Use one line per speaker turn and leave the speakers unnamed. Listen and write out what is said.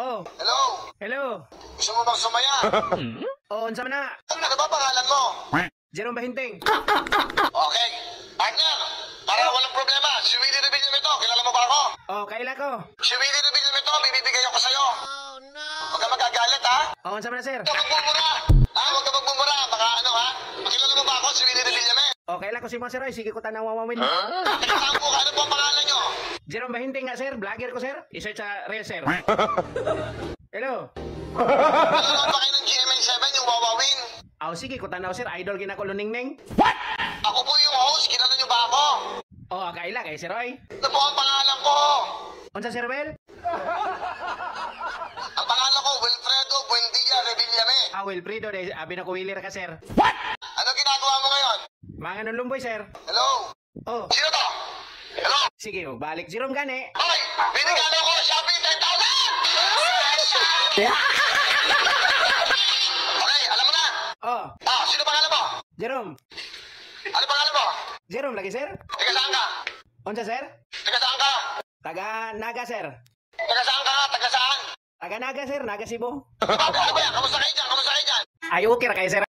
Oh,
Hello?
hello.
Gusto mo bang sumaya?
Oh, unsa man na?
Ano ba pangalan mo?
Jerome Bahinting.
Okay. Partner, para walang problema, si Willie Rebillame to. Kilala mo ba ako?
Oh, kaila ko.
Si Willie Rebillame to, bibibigay ako sa'yo. Oh, no. Huwag ka magagalit, ha?
Oh, unsa man na, sir?
Huwag ka magmumura. Huwag ka magmumura. Baka ano, ha? Makilala mo ba ako, si Willie Rebillame?
Oh, kaila ko si Mo, sir. Ay, sige ko tanang wawawin.
Saan po ka? Ano po ang pangalan nyo?
Jerome Bahinting nga, sir. Vlogger ko, sir. I-search sa real, sir. Hello.
Nanonood ba kayo ng GMA7, yung Wawawin?
Oh, sige ko tanaw, sir. Idol ginako Luningning.
Ako po yung host, kilala nyo ba ako?
Oh, kaila kay Sir Roy.
Ano po ang pangalan ko?
Unsa, Sir Bel?
Ang pangalan ko, Wilfredo Buendia Rebillame.
Ah, Wilfredo, abi na ko wilir ka, sir.
Ano ginagawa mo ngayon?
Mga nulumboy, sir.
Hello?
Oh,
Sino to? Hello?
sige, balik Jerome gani.
Hoy! Binigyan ako Shopee 10,000! Okay, alam mo na.
Oh,
Sino pangalan mo?
Jerome.
Ano pangalan mo?
Jerome lagi, sir.
Taga saan ka?
Unsa, sir?
Taga saan ka?
Taga Naga, sir.
Taga saan ka? Taga saan?
Taga Naga, sir. Naga Cebu.
Ano ba yan? Kamusta kayo dyan? Kamusta kayo dyan?
Ay, okay ra kay sir.